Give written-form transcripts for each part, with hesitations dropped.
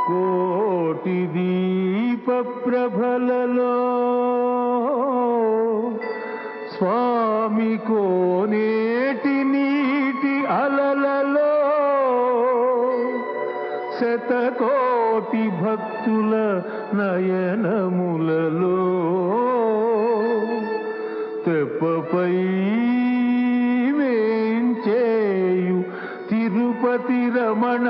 కోటి దీప ప్రభలలో స్వామి కోనేటి నీటి అలలలో శతకోటి భక్తుల నయనములలో తెప్పపై వేంచేయు తిరుపతి రమణ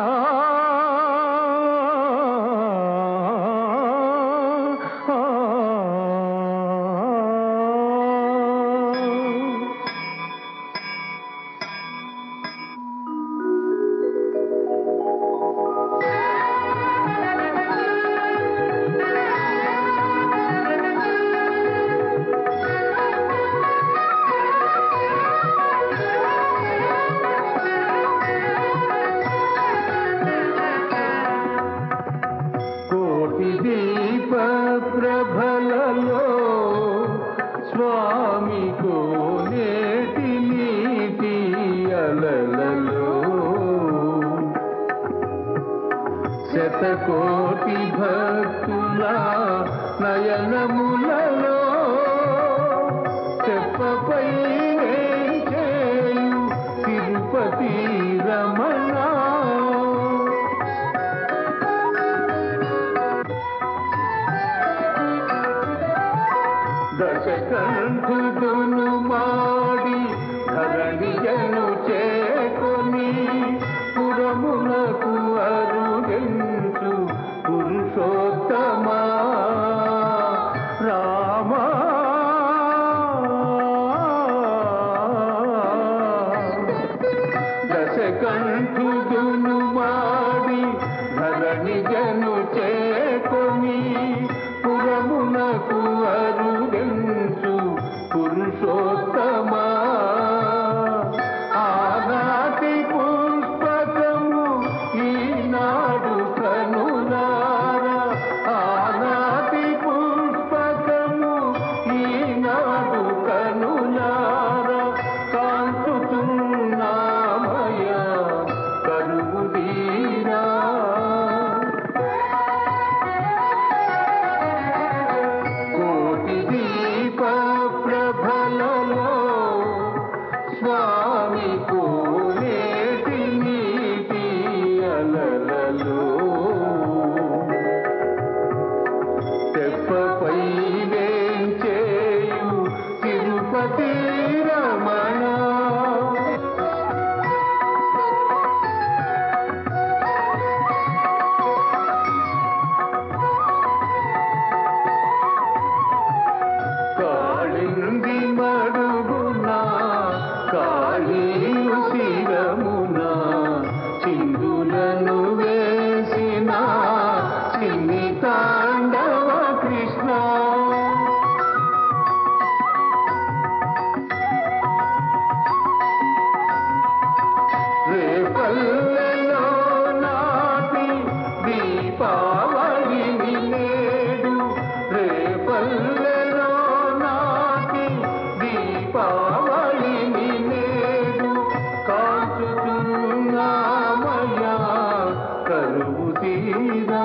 దీప ప్రభలలో స్వామి కోనేటి నీటి అలలలో శతకోటి భక్తుల నయనములలో తెప్పపై వేంచేయు తిరుపతి రమణ దశకంఠుడును మాడి ధరణియను చేకొని పురమునకు అరుగెంచు పురుషోత్తమా రామా దశకంఠుడును మాడి ధరణియను చేకొని పురమునకు అరుగెంచు పురుషోత్తమా ఆనాటి పుష్పకము ఈనాడు కనులారా ఆనాటి పుష్పకము ఈనాడు కనులారా కాంచుతున్నామయ్యా కరుగుదీరా స్వామి కోనేటి నీటి అలలలో తెప్పపై వేంచేయు తిరుపతి రమణ కాళింది మడుగున కాళీయు శిరమున చిందులను వేసిన చిన్ని తాండవ కృష్ణ రేపల్లెలో నాటి దీపావళిని నేడు రేపల్లెలో నాటి దీపావళిని నేడు కాచుతున్నామయ్యా కరువు తీరా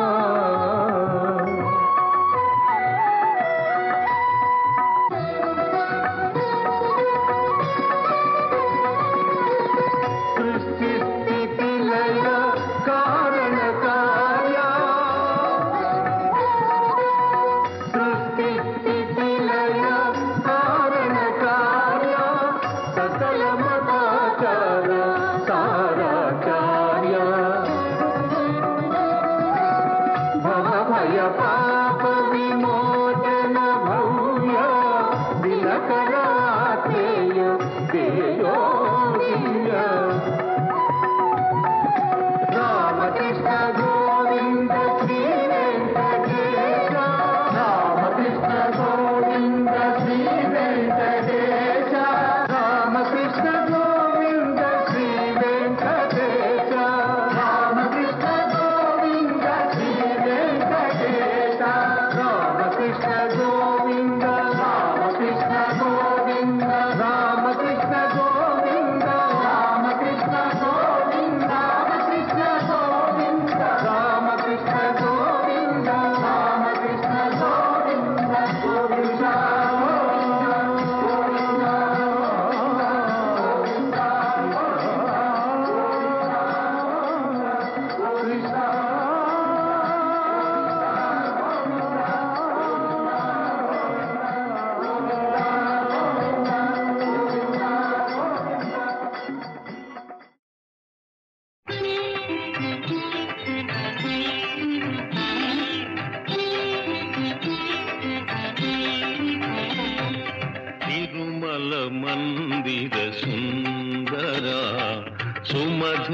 సృష్టి స్థితి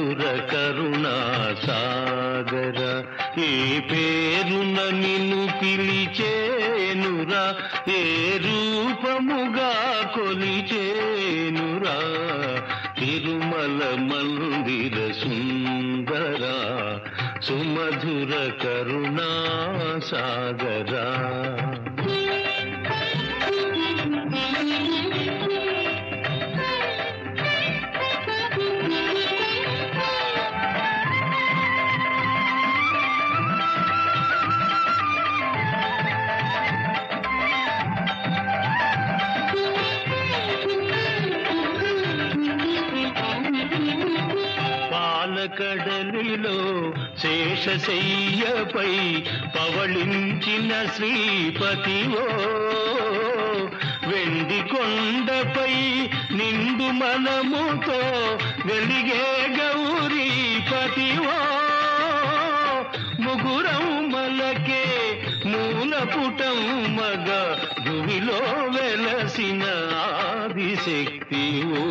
సుమధుర కరుణా సాగర ఏ పేరున నిన్ను పిలిచేనురా ఏ రూపముగా కొలిచేనురా తిరుమల మందిర సుందరా సుమధుర కరుణా సాగరా కడలిలో శేషశయ్యపై పవళించిన శ్రీపతివో వెండి కొండపై నిండు మనముతో వెలిగే గౌరీపతివో ముగురం మలకే మూలపుటం మగ భూమిలో వెలసిన ఆదిశక్తివో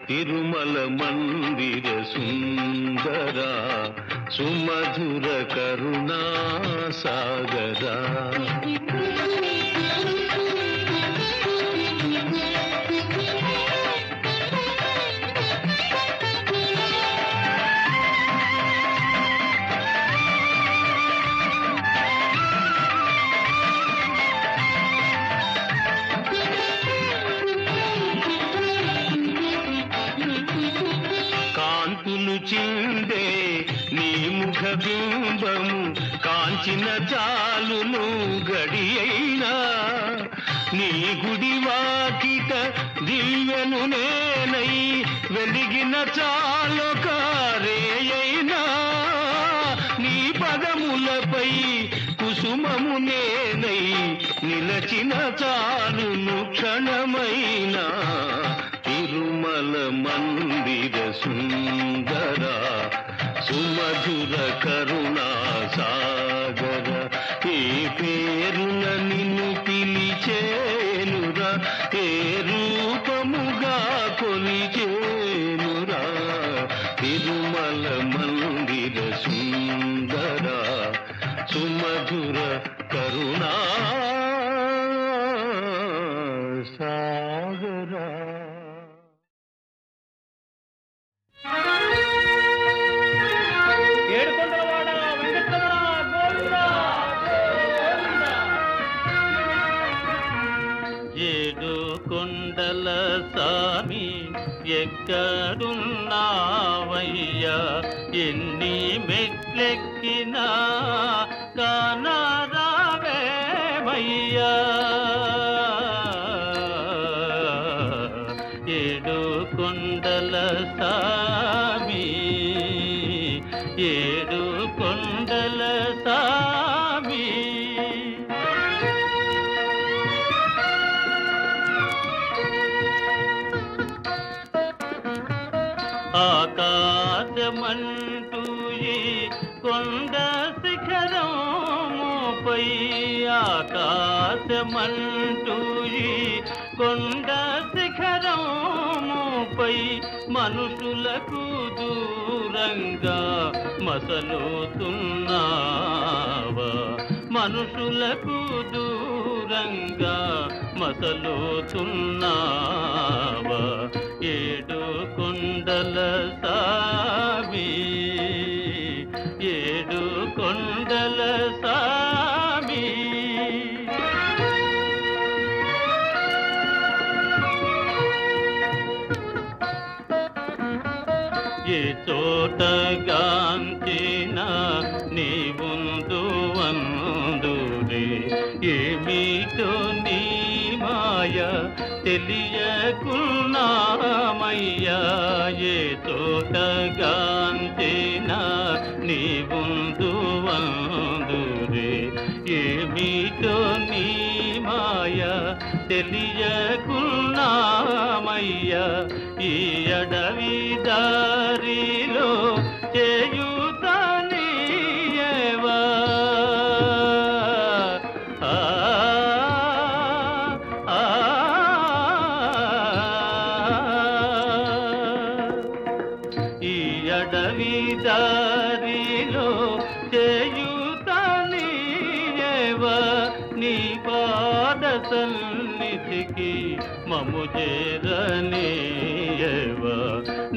తిరుమల మందిర సుందరా సుమధుర కరుణా సాగరా చిందే నీ ముఖ బింబము కాంచిన చాలును గడియైనా నీ గుడి వాకిట దివ్యను నేనై వెలిగిన చాలొక రేయైనా నీ పదములపై కుసుమము నేనై నిలచిన చాలును క్షణమైనా తిరుమల మందిర సుందరా సుమధుర కరుణా సాగర ఏ పేరున నిన్ను పిలిచేనురా ఏ రూపముగా కొలిచేనురా తిరుమల మందిర సుందరా సుమధుర కరుణా సాగరా ఏడు కొండల సామి ఎక్కడున్నావయ్యా ఎన్ని మెట్లెక్కినా కానరావేమయ్యా ఏడు కొండల సామి ఏడు కొండల సామి ఆకాశమంటూ ఈ కొండ శిఖరముపై ఆకాశమంటూ ఈ కొండ శిఖరముపై మనుషులకు దూరంగా మసలుతున్నావా మనుషులకు దూరంగా మసలుతున్నావా ఏడు కొండల సామి ఏడు కొండల సామి ఏ చోటగాంచిన నీ ముందు వందురే ఏమిటో నీ మాయ తెలియకున్నామయ్యా ఏ చోటగాంచిన నీ ముందు వందురే ఏమిటో నీ మాయ తెలియకున్నామయ్యా ఈ అడవి దారిలో చేయుతానీయవా ఈ అడవి అడవి దారిలో చేయుతనీయవా నీ పాద సన్నిధికి మము చేరనీయవా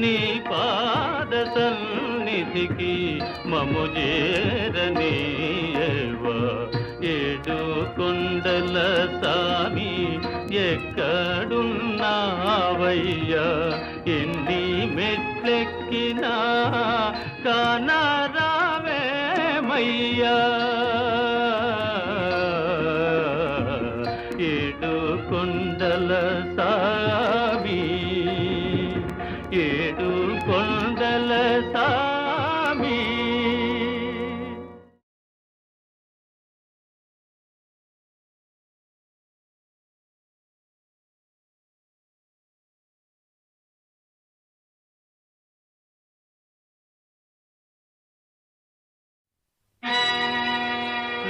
నీ పాద సన్నిధికి మము చేరనీయవా ఏడు కొండల సామి ఎక్కడున్నావయ్యా ఎన్ని మెట్లెక్కినా కానరావేమయ్యా ఏడు కొండల సామి ఏడు కొండల సామి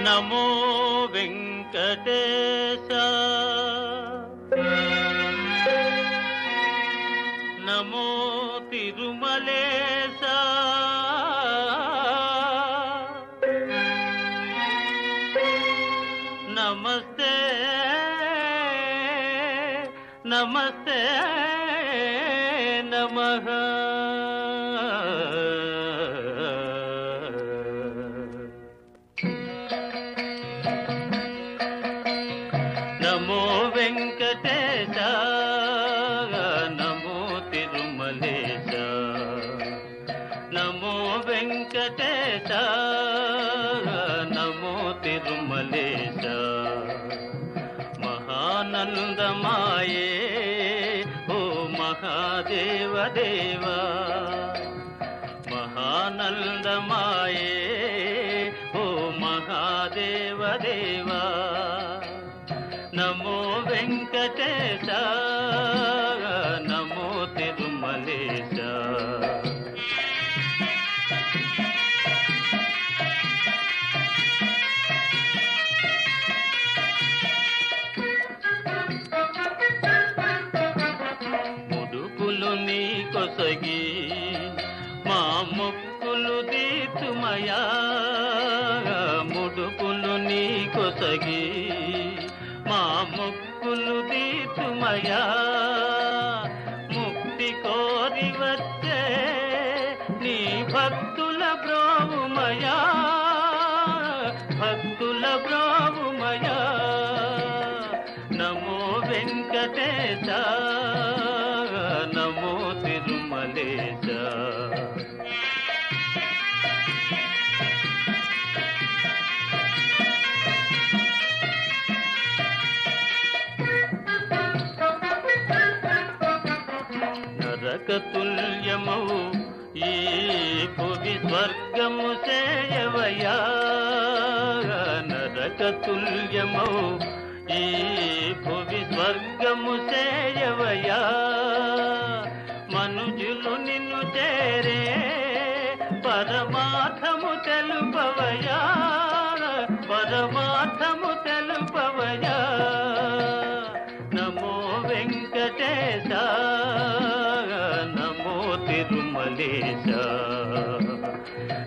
నమో వెంకటేశ నమో తిరుమలేశ నమస్తే నమస్తే నమః నమో వెంకటేశ నమో తిరుమలేశ నమో వెంకటేశ నమో తిరుమలేశ మహానందమాయే ఓ మహాదేవ దేవా మహానందమాయే ఓ మహాదేవ దేవా నమో వెంకటేశ నమో తిరుమలేశ ముడుపులు నీ కొసగి మా మొక్కులు తీర్చుమయా ముడుపులు నీ కొసగి మా మొక్కులు తీర్చుమయా ముక్తి కోరి వచ్చే నీ భక్తుల బ్రోవుమయా భక్తుల బ్రోవుమయా నమో వెంకటేశ నమో తిరుమలేశ నరకతుల్యమౌ ఈ భువి స్వర్గము సేయవయా నరకతుల్యమౌ ఈ భువి స్వర్గము సేయవయా మనుజులు నిన్ను చేరే పరమార్థము తెలుపవయా పరమార్థము తెలుపవయా నమో వెంకటేశ నమో తిరుమలేశ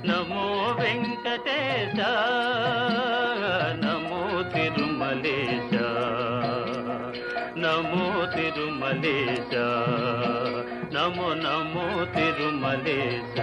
నమో వెంకటేశ నమో తిరుమలేశ నమో తిరుమలేశ నమో నమో తిరుమలేశ